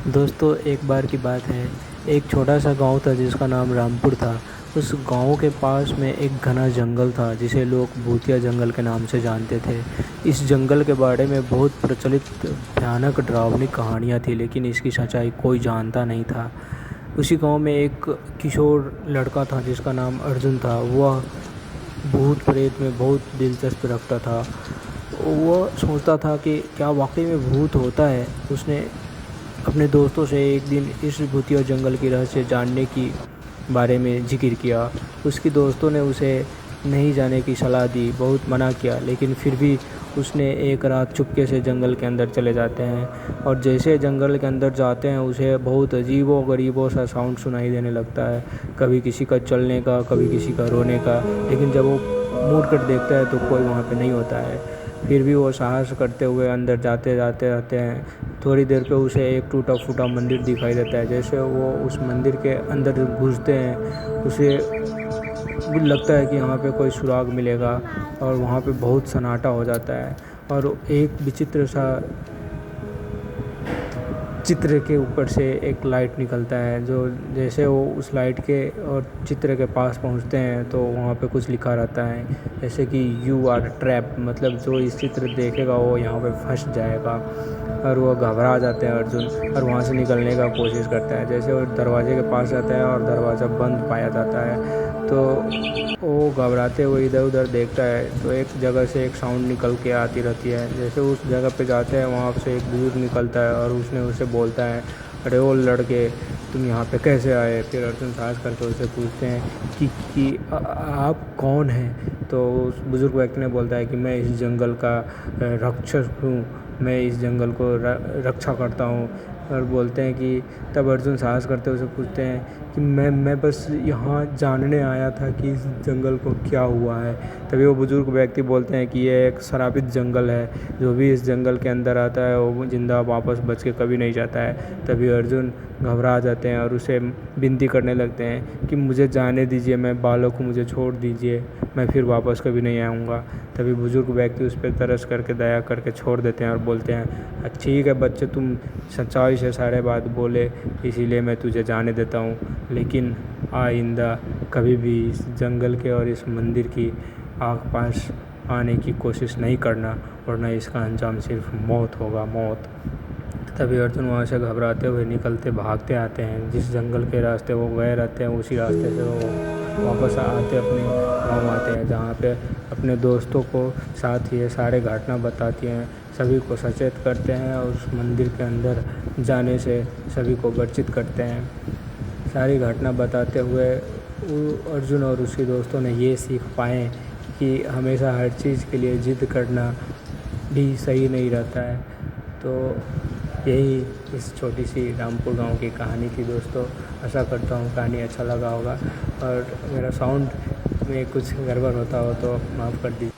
दोस्तों एक बार की बात है। एक छोटा सा गांव था जिसका नाम रामपुर था। उस गांव के पास में एक घना जंगल था जिसे लोग भूतिया जंगल के नाम से जानते थे। इस जंगल के बारे में बहुत प्रचलित भयानक डरावनी कहानियाँ थी, लेकिन इसकी सच्चाई कोई जानता नहीं था। उसी गांव में एक किशोर लड़का था जिसका नाम अर्जुन था। वह भूत प्रेत में बहुत दिलचस्पी रखता था। वह सोचता था कि क्या वाकई में भूत होता है। उसने अपने दोस्तों से एक दिन इस भूतिया जंगल की रहस्य जानने की बारे में जिक्र किया। उसके दोस्तों ने उसे नहीं जाने की सलाह दी, बहुत मना किया, लेकिन फिर भी उसने एक रात चुपके से जंगल के अंदर चले जाते हैं। और जैसे जंगल के अंदर जाते हैं उसे बहुत अजीबो गरीबों सा साउंड सुनाई देने लगता है, कभी किसी का चलने का, कभी किसी का रोने का। लेकिन जब वो मुड़ कर देखता है तो कोई वहाँ पे नहीं होता है। फिर भी वो साहस करते हुए अंदर जाते जाते रहते हैं। थोड़ी देर पे उसे एक टूटा फूटा मंदिर दिखाई देता है। जैसे वो उस मंदिर के अंदर घुसते हैं उसे लगता है कि यहाँ पे कोई सुराग मिलेगा, और वहाँ पे बहुत सन्नाटा हो जाता है। और एक विचित्र सा चित्र के ऊपर से एक लाइट निकलता है, जो जैसे वो उस लाइट के और चित्र के पास पहुंचते हैं तो वहाँ पे कुछ लिखा रहता है, जैसे कि यू आर ट्रैप, मतलब जो इस चित्र देखेगा वो यहाँ पे फंस जाएगा। और वो घबरा जाते हैं अर्जुन, और वहाँ से निकलने का कोशिश करता है। जैसे वो दरवाजे के पास जाता है और दरवाज़ा बंद पाया जाता है तो वो घबराते हुए इधर उधर देखता है, तो एक जगह से एक साउंड निकल के आती रहती है। जैसे उस जगह पे जाते हैं वहाँ से एक बुजुर्ग निकलता है और उसने उसे बोलता है, अरे ओ लड़के, तुम यहाँ पे कैसे आए। फिर अर्जुन साहस करके उसे पूछते हैं कि आप कौन हैं। तो उस बुजुर्ग व्यक्ति ने बोलता है कि मैं इस जंगल का रक्षक हूँ, मैं इस जंगल को रक्षा करता हूँ। और बोलते हैं कि तब अर्जुन साहस करते उसे पूछते हैं कि मैं बस यहाँ जानने आया था कि इस जंगल को क्या हुआ है। तभी वो बुजुर्ग व्यक्ति बोलते हैं कि ये एक श्रापित जंगल है, जो भी इस जंगल के अंदर आता है वो जिंदा वापस बच के कभी नहीं जाता है। तभी अर्जुन घबरा जाते हैं और उसे विनती करने लगते हैं कि मुझे जाने दीजिए, मैं बालक हूँ, मुझे छोड़ दीजिए, मैं फिर वापस कभी नहीं आऊँगा। तभी बुजुर्ग व्यक्ति उस पर तरस करके दया करके छोड़ देते हैं और बोलते हैं, ठीक है बच्चे, तुम सच्चाई से सारे बात बोले इसीलिए मैं तुझे जाने देता हूँ, लेकिन आइंदा कभी भी इस जंगल के और इस मंदिर की आग पास आने की कोशिश नहीं करना, वरना इसका अंजाम सिर्फ मौत होगा, मौत। तभी अर्जुन वहाँ से घबराते हुए निकलते भागते आते हैं। जिस जंगल के रास्ते वो गए रहते हैं उसी रास्ते से वो वापस आते अपने गाँव आते हैं, जहाँ पे अपने दोस्तों को साथ ये सारे घटना बताती हैं, सभी को सचेत करते हैं और उस मंदिर के अंदर जाने से सभी को वर्जित करते हैं। सारी घटना बताते हुए अर्जुन और उसके दोस्तों ने ये सीख पाए कि हमेशा हर चीज़ के लिए ज़िद करना भी सही नहीं रहता है। तो यही इस छोटी सी रामपुर गांव की कहानी थी दोस्तों। आशा करता हूँ कहानी अच्छा लगा होगा, और मेरा साउंड में कुछ गड़बड़ होता हो तो माफ़ कर दीजिए।